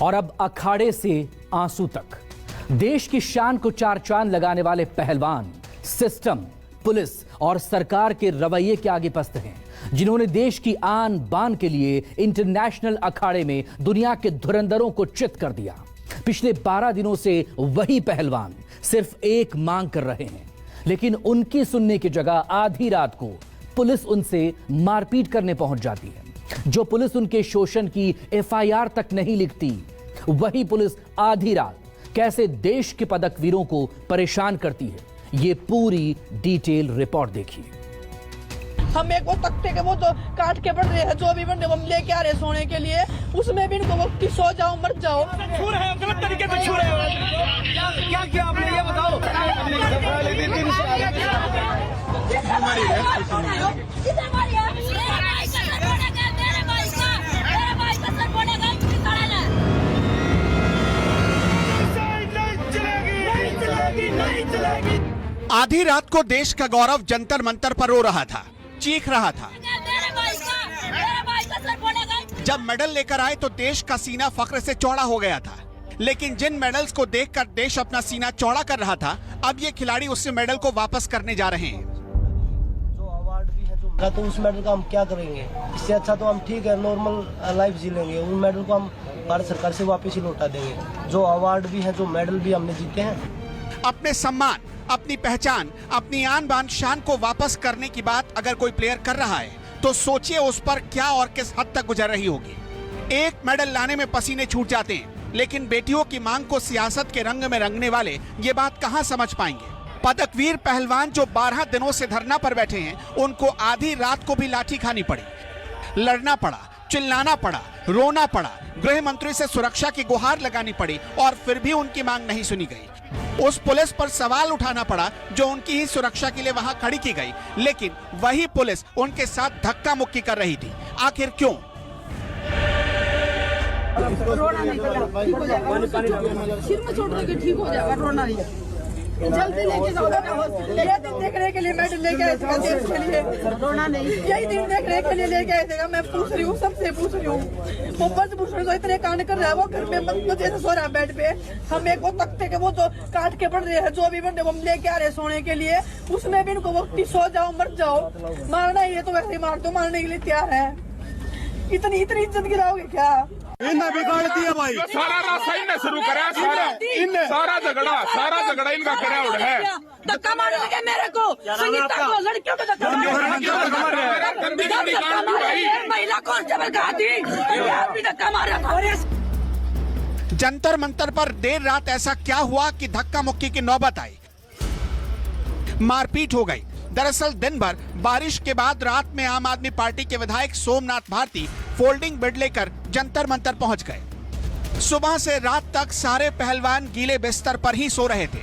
और अब अखाड़े से आंसू तक देश की शान को चार चांद लगाने वाले पहलवान सिस्टम, पुलिस और सरकार के रवैये के आगे पस्त हैं, जिन्होंने देश की आन बान के लिए इंटरनेशनल अखाड़े में दुनिया के धुरंधरों को चित कर दिया। पिछले 12 दिनों से वही पहलवान सिर्फ एक मांग कर रहे हैं, लेकिन उनकी सुनने की जगह आधी रात को पुलिस उनसे मारपीट करने पहुंच जाती है। जो पुलिस उनके शोषण की एफआईआर तक नहीं लिखती, वही पुलिस आधी रात कैसे देश के पदकवीरों को परेशान करती है, ये पूरी डिटेल रिपोर्ट देखिए। हम एक वो तख्ते के वो तो काट के बढ़ रहे हैं, जो भी बन रहे हम लेके आ रहे सोने के लिए, उसमें भी इनको वो कि सो जाओ मर जाओ। छू रहे हो, गलत तरीके से छू रहे हो। क्या किया आपने ये बताओ। आधी रात को देश का गौरव जंतर मंतर पर रो रहा था, चीख रहा था। जब मेडल लेकर आए तो देश का सीना फख्र से चौड़ा हो गया था, लेकिन जिन मेडल्स को देखकर देश अपना सीना चौड़ा कर रहा था, अब ये खिलाड़ी उससे मेडल को वापस करने जा रहे हैं। जो अवार्ड भी है जो तो उस मेडल का हम क्या करेंगे? इससे अच्छा तो हम ठीक है नॉर्मल लाइफ जी लेंगे। उन मेडल को हम भारत सरकार से वापस ही लौटा देंगे। जो अवार्ड भी है, जो मेडल भी हमने जीते हैं, अपने सम्मान, अपनी पहचान, अपनी आन बान शान को वापस करने की बात अगर कोई प्लेयर कर रहा है तो सोचिए उस पर क्या और किस हद तक गुजर रही होगी। एक मेडल लाने में पसीने छूट जाते हैं, लेकिन बेटियों की मांग को सियासत के रंग में रंगने वाले ये बात कहां समझ पाएंगे। पदकवीर पहलवान जो 12 दिनों से धरना पर बैठे हैं, उनको आधी रात को भी लाठी खानी पड़ी, लड़ना पड़ा, चिल्लाना पड़ा, रोना पड़ा, गृह मंत्री से सुरक्षा की गुहार लगानी पड़ी और फिर भी उनकी मांग नहीं सुनी गई। उस पुलिस पर सवाल उठाना पड़ा जो उनकी ही सुरक्षा के लिए वहां खड़ी की गई, लेकिन वही पुलिस उनके साथ धक्का मुक्की कर रही थी। आखिर क्यों? रोना नहीं, ठीक हो जाएगा, सिर में चोट लगी ठीक हो जाएगा, रोना नहीं, जल्दी लेके जाओ हॉस्पिटल। ये दिन देखने के लिए मेडल लेके आए थे देश के लिए, रोना नहीं, यही दिन देखने के लिए लेके आए थे। मैं पूछ रही हूँ, सबसे पूछ रही हूँ, वो बस पूछ रही हूँ, इतने कांड कर रहा है वो घर में मजे से सो रहा है बेड पे। हम एक वो तख्ते के वो तो काट के बढ़ रहे हैं, जो भी बन रहे हम लेके आ रहे सोने के लिए, उसमें भी इनको वो कि सो जाओ मर जाओ। मारना ही है तो वैसे ही मार दो, मारने के लिए तैयार है। इतनी इज्जत गिराओगे क्या? इन्हें बिगाड़ दिया भाई, सारा रास्ता इन्हें शुरू करा, सारा झगड़ा इनका करा है। धक्का मारने लगे मेरे को, संगीता को, लड़कियों को धक्का महिला कांस्टेबल कहा थी, धक्का मारा था। जंतर मंतर पर देर रात ऐसा क्या हुआ कि धक्का मुक्की की नौबत आई, मारपीट हो गई। दरअसल दिन भर बारिश के बाद रात में आम आदमी पार्टी के विधायक सोमनाथ भारती फोल्डिंग बेड लेकर जंतर मंतर पहुंच गए। सुबह से रात तक सारे पहलवान गीले बिस्तर पर ही सो रहे थे,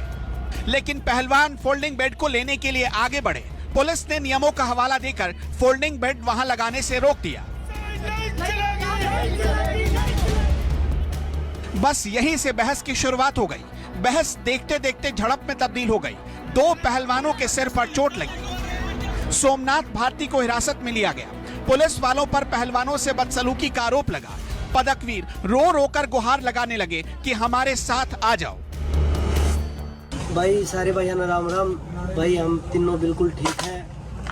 लेकिन पहलवान फोल्डिंग बेड को लेने के लिए आगे बढ़े। पुलिस ने नियमों का हवाला देकर फोल्डिंग बेड वहां लगाने से रोक दिया। बस यहीं से बहस की शुरुआत हो गई। बहस देखते देखते झड़प में तब्दील हो गई। 2 पहलवानों के सिर पर चोट लगी। सोमनाथ भारती को हिरासत में लिया गया। पुलिस वालों पर पहलवानों से बदसलूकी का आरोप लगा। पदकवीर रो रो कर गुहार लगाने लगे कि हमारे साथ आ जाओ। भाई सारे भाई राम राम भाई, हम तीनों बिल्कुल ठीक हैं।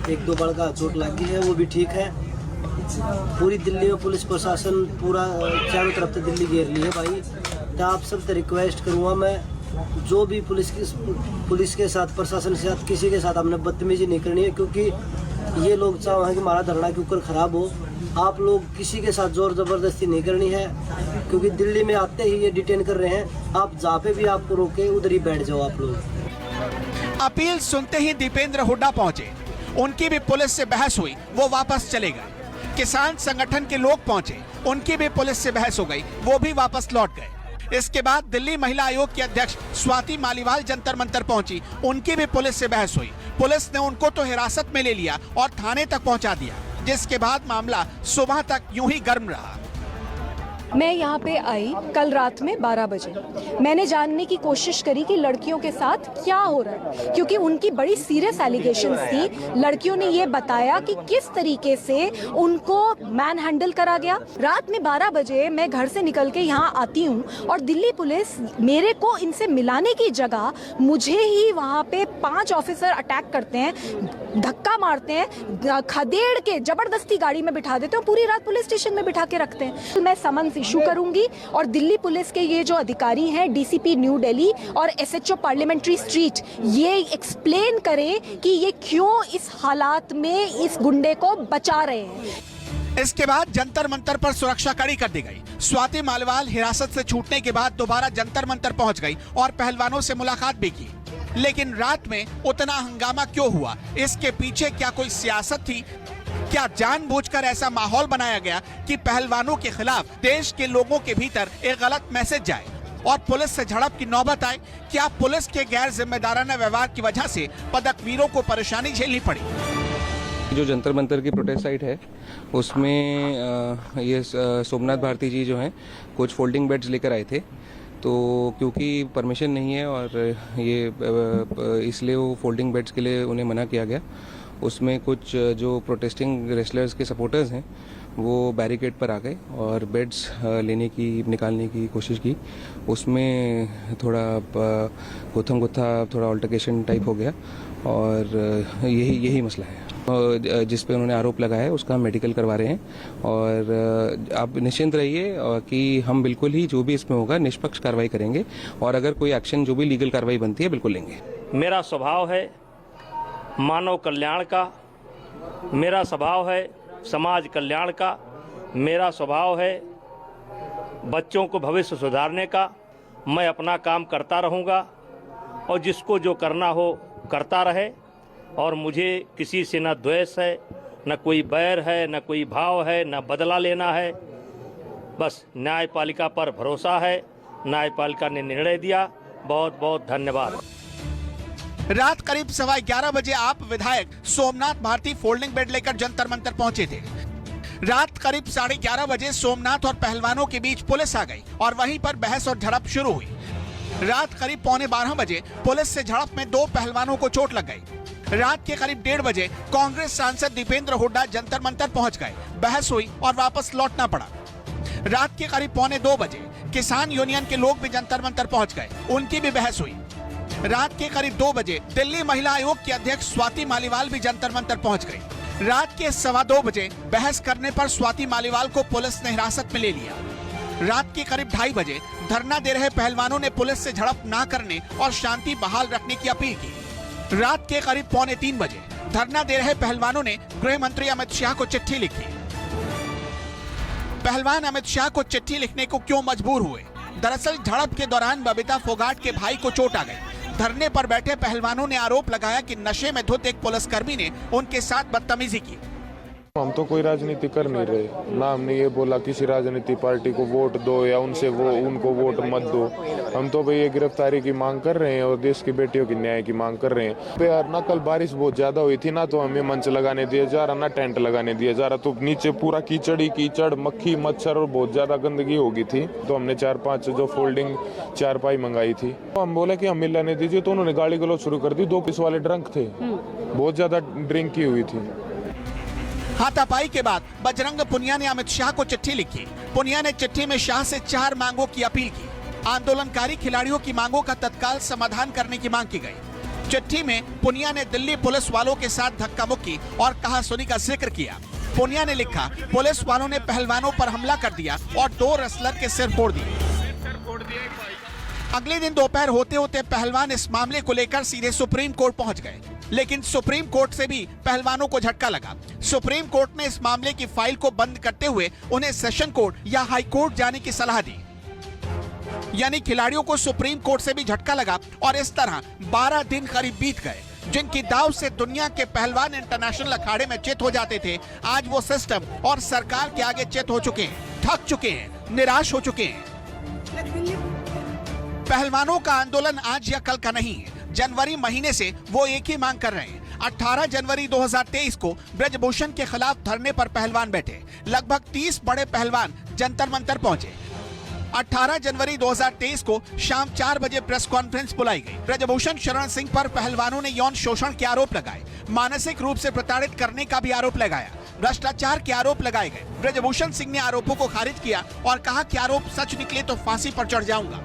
1-2 बार का चोट लगी है, वो भी ठीक है। पूरी दिल्ली में पुलिस प्रशासन पूरा चारों तरफ से दिल्ली घेर ली है भाई। तो आप सबसे रिक्वेस्ट करूँगा मैं, जो भी पुलिस के साथ, प्रशासन के साथ, किसी के साथ हमने बदतमीजी नहीं करनी है, क्योंकि ये लोग चाहे कि हमारा धरना के ऊपर खराब हो। आप लोग किसी के साथ जोर जबरदस्ती नहीं करनी है, क्योंकि दिल्ली में आते ही ये डिटेन कर रहे हैं। आप जहाँ पे भी आपको रोके उधर ही बैठ जाओ आप लोग। अपील सुनते ही दीपेंद्र हुड्डा पहुंचे। उनकी भी पुलिस से बहस हुई, वो वापस चले गए। किसान संगठन के लोग पहुंचे, उनकी भी पुलिस से बहस हो गई, वो भी वापस लौट गए। इसके बाद दिल्ली महिला आयोग की अध्यक्ष स्वाति मालीवाल जंतर मंतर पहुंची, उनकी भी पुलिस से बहस हुई। पुलिस ने उनको तो हिरासत में ले लिया और थाने तक पहुंचा दिया, जिसके बाद मामला सुबह तक यूं ही गर्म रहा। मैं यहाँ पे आई कल रात में 12 बजे। मैंने जानने की कोशिश करी कि लड़कियों के साथ क्या हो रहा है, क्योंकि उनकी बड़ी सीरियस एलिगेशंस थी। लड़कियों ने ये बताया कि किस तरीके से उनको मैन हैंडल करा गया। रात में 12 बजे मैं घर से निकल के यहाँ आती हूँ और दिल्ली पुलिस मेरे को इनसे मिलाने की जगह मुझे ही वहाँ पे 5 ऑफिसर अटैक करते हैं, धक्का मारते हैं, खदेड़ के जबरदस्ती गाड़ी में बिठा देते हैं, पूरी रात पुलिस स्टेशन में बिठा के रखते हैं। मैं समन्स इशू करूंगी और दिल्ली पुलिस के ये जो अधिकारी हैं, डीसीपी न्यू दिल्ली और एसएचओ पार्लियामेंट्री स्ट्रीट, ये एक्सप्लेन करें कि ये क्यों इस हालात में इस गुंडे को बचा रहे हैं। इसके बाद जंतर मंतर पर सुरक्षा कड़ी कर दी गई। स्वाति मालिवाल हिरासत से छूटने के बाद दोबारा जंतर मंतर पहुंच गई और पहलवानों से मुलाकात भी की। लेकिन रात में उतना हंगामा क्यों हुआ? इसके पीछे क्या कोई सियासत थी? क्या जानबूझकर ऐसा माहौल बनाया गया कि पहलवानों के खिलाफ देश के लोगों के भीतर एक गलत मैसेज जाए और पुलिस से झड़प की नौबत आए? क्या पुलिस के गैर जिम्मेदाराना व्यवहार की वजह से पदकवीरों को परेशानी झेलनी पड़ी? जो जंतर मंतर की प्रोटेस्ट साइट है उसमें ये सोमनाथ भारती जी जो हैं कुछ फोल्डिंग बेड्स लेकर आए थे, तो क्योंकि परमिशन नहीं है और ये इसलिए वो फोल्डिंग बेड्स के लिए उन्हें मना किया गया। उसमें कुछ जो प्रोटेस्टिंग रेसलर्स के सपोर्टर्स हैं वो बैरिकेड पर आ गए और बेड्स निकालने की कोशिश की। उसमें थोड़ा गुत्थम गुत्था थोड़ा अल्टरकेशन टाइप हो गया और यही मसला है जिस पे उन्होंने आरोप लगाया है। उसका हम मेडिकल करवा रहे हैं और आप निश्चिंत रहिए कि हम बिल्कुल ही जो भी इसमें होगा निष्पक्ष कार्रवाई करेंगे और अगर कोई एक्शन जो भी लीगल कार्रवाई बनती है बिल्कुल लेंगे। मेरा स्वभाव है मानव कल्याण का, मेरा स्वभाव है समाज कल्याण का, मेरा स्वभाव है बच्चों को भविष्य सुधारने का। मैं अपना काम करता रहूँगा और जिसको जो करना हो करता रहे और मुझे किसी से न द्वेष है, न कोई बैर है, न कोई भाव है, न बदला लेना है। बस न्यायपालिका पर भरोसा है, न्यायपालिका ने निर्णय दिया। बहुत बहुत धन्यवाद। रात करीब 11:15 बजे आप विधायक सोमनाथ भारती फोल्डिंग बेड लेकर जंतर मंतर पहुंचे थे। रात करीब 11:30 बजे सोमनाथ और पहलवानों के बीच पुलिस आ गई और वहीं पर बहस और झड़प शुरू हुई। रात करीब 11:45 बजे पुलिस से झड़प में 2 पहलवानों को चोट लग गई। रात के करीब 1:30 बजे कांग्रेस सांसद दीपेंद्र हुड्डा जंतर मंतर पहुंच गए, बहस हुई और वापस लौटना पड़ा। रात के करीब 1:45 बजे किसान यूनियन के लोग भी जंतर मंतर पहुंच गए, उनकी भी बहस हुई। रात के करीब 2 बजे दिल्ली महिला आयोग की अध्यक्ष स्वाति मालिवाल भी जंतर मंतर पहुंच गई। रात के 2:15 बजे बहस करने पर स्वाति मालिवाल को पुलिस ने हिरासत में ले लिया। रात के करीब 2:30 बजे धरना दे रहे पहलवानों ने पुलिस से झड़प ना करने और शांति बहाल रखने की अपील की। रात के करीब 2:45 बजे धरना दे रहे पहलवानों ने गृह मंत्री अमित शाह को चिट्ठी लिखी। पहलवान अमित शाह को चिट्ठी लिखने को क्यों मजबूर हुए? दरअसल झड़प के दौरान बबीता फोगाट के भाई को चोट आ गई। धरने पर बैठे पहलवानों ने आरोप लगाया कि नशे में धुत एक पुलिसकर्मी ने उनके साथ बदतमीजी की। हम तो कोई राजनीति कर नहीं रहे ना, हमने ये बोला किसी राजनीति पार्टी को वोट दो या उनको वोट मत दो। हम तो भाई ये गिरफ्तारी की मांग कर रहे हैं और देश की बेटियों की न्याय की मांग कर रहे हैं। यार ना कल बारिश बहुत ज्यादा हुई थी ना, तो हमें मंच लगाने दिया जा रहा ना टेंट लगाने दिया जा रहा, तो नीचे पूरा कीचड़ मक्खी मच्छर और बहुत ज्यादा गंदगी हो गई थी। तो हमने 4-5 जो फोल्डिंग चारपाई मंगाई थी, तो हम बोले कि हम मिलाने दीजिए, तो उन्होंने गाली गलौज शुरू कर दी। 2 पुलिस वाले ड्रंक थे, बहुत ज्यादा ड्रिंक की हुई थी। हाथापाई के बाद बजरंग पुनिया ने अमित शाह को चिट्ठी लिखी। पुनिया ने चिट्ठी में शाह से 4 मांगों की अपील की। आंदोलनकारी खिलाड़ियों की मांगों का तत्काल समाधान करने की मांग की गई। चिट्ठी में पुनिया ने दिल्ली पुलिस वालों के साथ धक्का मुक्की और कहासुनी का जिक्र किया। पुनिया ने लिखा, पुलिस वालों ने पहलवानों पर हमला कर दिया और 2 रेसलर के सिर फोड़ दिए। अगले दिन दोपहर होते होते पहलवान इस मामले को लेकर सीधे सुप्रीम कोर्ट पहुंच गए, लेकिन सुप्रीम कोर्ट से भी पहलवानों को झटका लगा। सुप्रीम कोर्ट ने इस मामले की फाइल को बंद करते हुए उन्हें सेशन कोर्ट या हाई कोर्ट जाने की सलाह दी। यानी खिलाड़ियों को सुप्रीम कोर्ट से भी झटका लगा और इस तरह 12 दिन करीब बीत गए। जिनकी दाव से दुनिया के पहलवान इंटरनेशनल अखाड़े में चित हो जाते थे, आज वो सिस्टम और सरकार के आगे चित हो चुके हैं, थक चुके हैं, निराश हो चुके हैं। पहलवानों का आंदोलन आज या कल का नहीं है। जनवरी महीने से वो एक ही मांग कर रहे हैं, 18 जनवरी 2023 को ब्रजभूषण के खिलाफ धरने पर पहलवान बैठे। लगभग 30 बड़े पहलवान जंतर मंतर पहुंचे। 18 जनवरी 2023 को शाम 4 बजे प्रेस कॉन्फ्रेंस बुलाई गई। ब्रजभूषण शरण सिंह पर पहलवानों ने यौन शोषण के आरोप लगाए, मानसिक रूप से प्रताड़ित करने का भी आरोप लगाया, भ्रष्टाचार के आरोप लगाए गए। ब्रजभूषण सिंह ने आरोपों को खारिज किया और कहा कि आरोप सच निकले तो फांसी पर चढ़ जाऊंगा।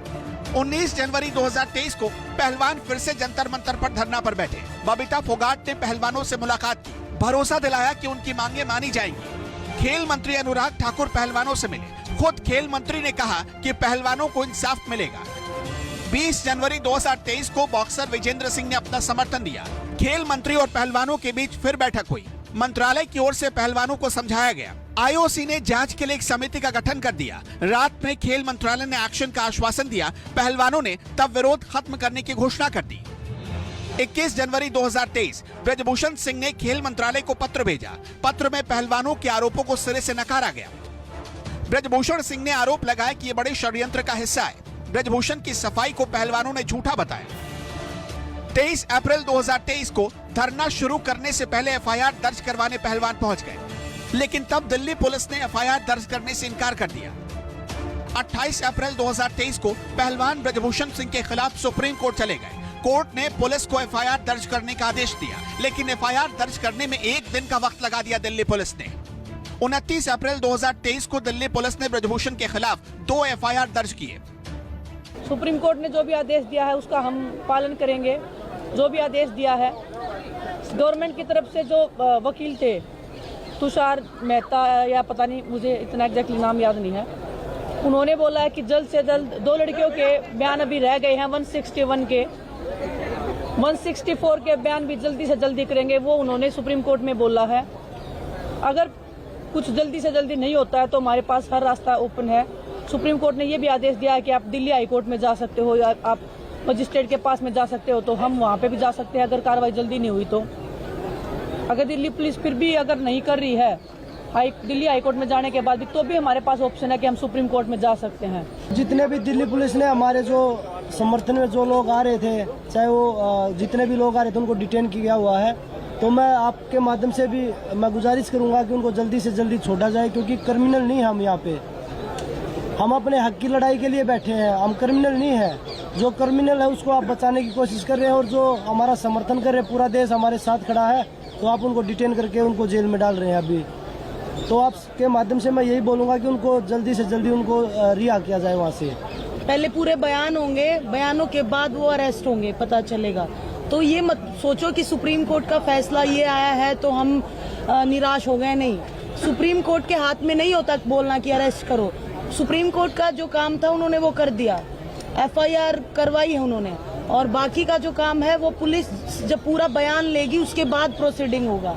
19 जनवरी 2023 को पहलवान फिर से जंतर मंतर पर धरना पर बैठे। बबीता फोगाट ने पहलवानों से मुलाकात की, भरोसा दिलाया कि उनकी मांगे मानी जाएंगी। खेल मंत्री अनुराग ठाकुर पहलवानों से मिले। खुद खेल मंत्री ने कहा कि पहलवानों को इंसाफ मिलेगा। 20 जनवरी 2023 को बॉक्सर विजेंद्र सिंह ने अपना समर्थन दिया। खेल मंत्री और पहलवानों के बीच फिर बैठक हुई। मंत्रालय की ओर से पहलवानों को समझाया गया। आईओसी ने जांच के लिए एक समिति का गठन कर दिया। रात में खेल मंत्रालय ने एक्शन का आश्वासन दिया। पहलवानों ने तब विरोध खत्म करने की घोषणा कर दी। 21 जनवरी 2023 ब्रजभूषण सिंह ने खेल मंत्रालय को पत्र भेजा। पत्र में पहलवानों के आरोपों को सिरे से नकारा गया। ब्रजभूषण सिंह ने आरोप लगाया कि ये बड़े षड्यंत्र का हिस्सा है। ब्रजभूषण की सफाई को पहलवानों ने झूठा बताया। 23 अप्रैल 2023 को धरना शुरू करने से पहले एफआईआर दर्ज करवाने पहलवान पहुंच गए, लेकिन तब दिल्ली पुलिस ने एफआईआर दर्ज करने से इनकार कर दिया। 28 अप्रैल 2023 को पहलवान ब्रजभूषण सिंह के खिलाफ सुप्रीम कोर्ट चले गए। कोर्ट ने पुलिस को एफआईआर दर्ज करने का आदेश दिया, लेकिन एफआईआर दर्ज करने में 1 दिन का वक्त लगा दिया दिल्ली पुलिस ने। 29 अप्रैल 2023 को दिल्ली पुलिस ने ब्रजभूषण के खिलाफ 2 एफआईआर दर्ज किए। सुप्रीम कोर्ट ने जो भी आदेश दिया है उसका हम पालन करेंगे। जो भी आदेश दिया है, गवर्नमेंट की तरफ से जो वकील थे तुषार मेहता या पता नहीं, मुझे इतना एग्जैक्टली नाम याद नहीं है, उन्होंने बोला है कि जल्द से जल्द 2 लड़कियों के बयान अभी रह गए हैं 161 के, 164 के बयान भी जल्दी से जल्दी करेंगे, वो उन्होंने सुप्रीम कोर्ट में बोला है। अगर कुछ जल्दी से जल्दी नहीं होता है तो हमारे पास हर रास्ता ओपन है। सुप्रीम कोर्ट ने ये भी आदेश दिया है कि आप दिल्ली हाई कोर्ट में जा सकते हो या आप मजिस्ट्रेट के पास में जा सकते हो, तो हम वहाँ पे भी जा सकते हैं अगर कार्रवाई जल्दी नहीं हुई तो। अगर दिल्ली पुलिस फिर भी अगर नहीं कर रही है दिल्ली हाई कोर्ट में जाने के बाद भी, तो भी हमारे पास ऑप्शन है कि हम सुप्रीम कोर्ट में जा सकते हैं। जितने भी दिल्ली पुलिस ने हमारे जो समर्थन में जो लोग आ रहे थे, चाहे वो जितने भी लोग आ रहे थे, उनको डिटेन किया हुआ है। तो मैं आपके माध्यम से भी मैं गुजारिश करूंगा कि उनको जल्दी से जल्दी छोड़ा जाए, क्योंकि क्रिमिनल नहीं हम यहाँ पे, हम अपने हक की लड़ाई के लिए बैठे हैं, हम क्रिमिनल नहीं है। जो क्रिमिनल है उसको आप बचाने की कोशिश कर रहे हैं और जो हमारा समर्थन कर रहे हैं, पूरा देश हमारे साथ खड़ा है, तो आप उनको डिटेन करके उनको जेल में डाल रहे हैं अभी। तो आपके माध्यम से मैं यही बोलूँगा कि उनको जल्दी से जल्दी उनको रिहा किया जाए वहाँ से। पहले पूरे बयान होंगे, बयानों के बाद वो अरेस्ट होंगे, पता चलेगा। तो ये मत सोचो कि सुप्रीम कोर्ट का फैसला ये आया है तो हम निराश हो गए, नहीं। सुप्रीम कोर्ट के हाथ में नहीं होता बोलना कि अरेस्ट करो। सुप्रीम कोर्ट का जो काम था उन्होंने वो कर दिया, एफआईआर करवाई है उन्होंने, और बाकी का जो काम है वो पुलिस जब पूरा बयान लेगी उसके बाद प्रोसीडिंग होगा।